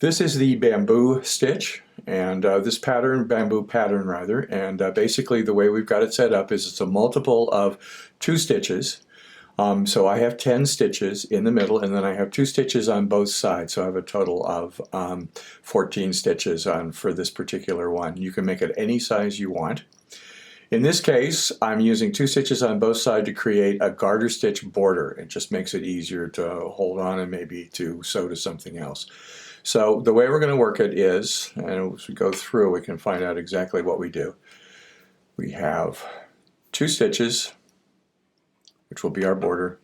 This is the bamboo stitch, and this pattern, bamboo pattern rather, and basically the way we've got it set up is it's a multiple of 2 stitches. So I have 10 stitches in the middle, and then I have 2 stitches on both sides, so I have a total of 14 stitches on for this particular one. You can make it any size you want. In this case, I'm using 2 stitches on both sides to create a garter stitch border. It just makes it easier to hold on and maybe to sew to something else. So the way we're going to work it is, and as we go through we can find out exactly what we do. We have 2 stitches, which will be our border.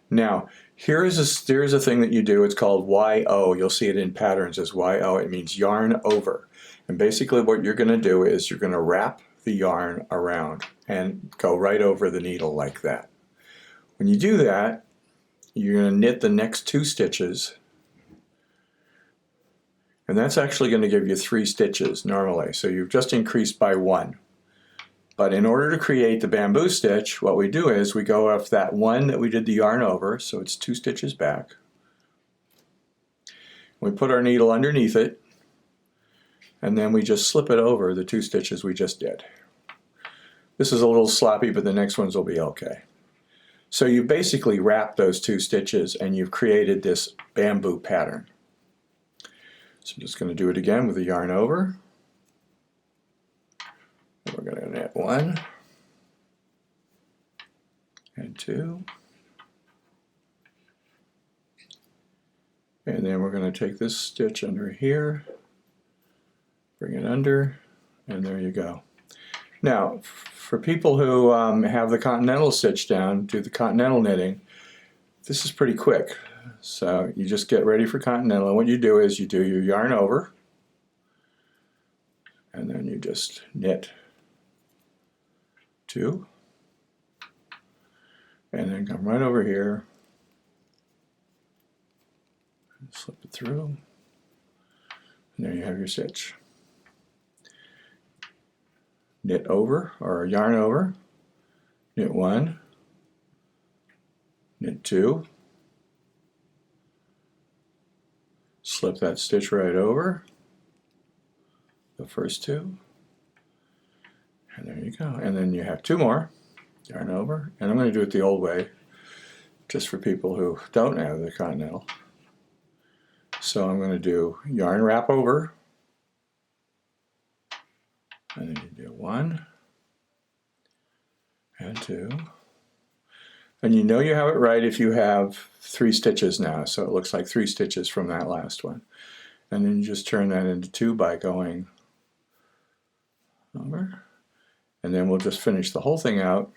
Now, here's a thing that you do. It's called YO. You'll see it in patterns as YO. It means yarn over. And basically what you're going to do is you're going to wrap the yarn around and go right over the needle like that. When you do that, you're going to knit the next 2 stitches, and that's actually going to give you 3 stitches normally. So you've just increased by 1. But in order to create the bamboo stitch, what we do is we go off that one that we did the yarn over, so it's 2 stitches back. We put our needle underneath it, and then we just slip it over the 2 stitches we just did. This is a little sloppy, but the next ones will be okay. So you basically wrap those 2 stitches and you've created this bamboo pattern. So I'm just going to do it again with the yarn over. And we're going to knit 1 and 2. And then we're going to take this stitch under here, bring it under, and there you go. Now, for people who have the continental stitch down, do the continental knitting, this is pretty quick. So you just get ready for continental, and what you do is you do your yarn over, and then you just knit 2, and then come right over here, slip it through, and there you have your stitch. Knit over, or yarn over, knit 1, knit 2, slip that stitch right over the first 2, and there you go. And then you have 2 more, yarn over, and I'm going to do it the old way just for people who don't have the continental. So I'm going to do yarn wrap over, and then you do 1 and 2. And you know you have it right if you have 3 stitches now, so it looks like 3 stitches from that last one. And then you just turn that into 2 by going over. And then we'll just finish the whole thing out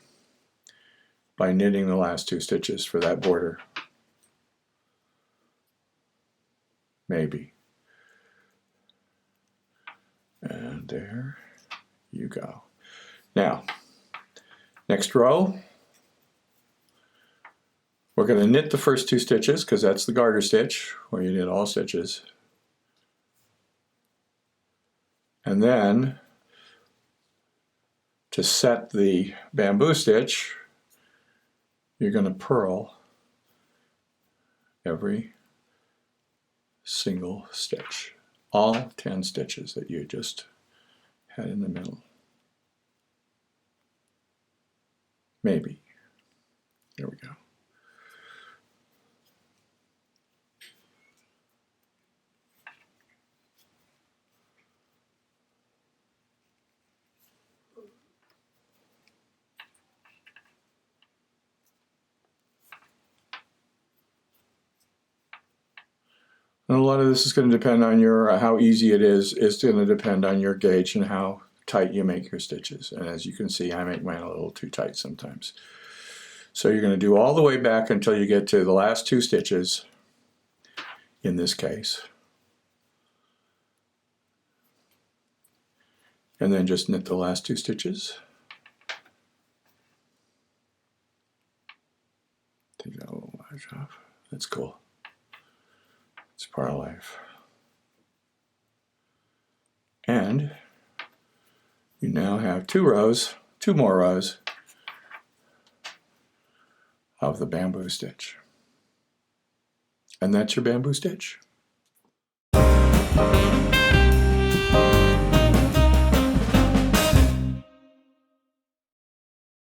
by knitting the last 2 stitches for that border. Maybe. And there you go. Now, next row, we're going to knit the first 2 stitches because that's the garter stitch where you knit all stitches. And then to set the bamboo stitch, you're going to purl every single stitch, all 10 stitches that you just had in the middle. Maybe. There we go. And a lot of this is going to depend on your, how easy it is going to depend on your gauge and how tight you make your stitches. And as you can see, I make mine a little too tight sometimes. So you're going to do all the way back until you get to the last 2 stitches in this case. And then just knit the last 2 stitches. Take that little edge off. That's cool. It's part of life. And you now have 2 rows, 2 more rows of the bamboo stitch. And that's your bamboo stitch.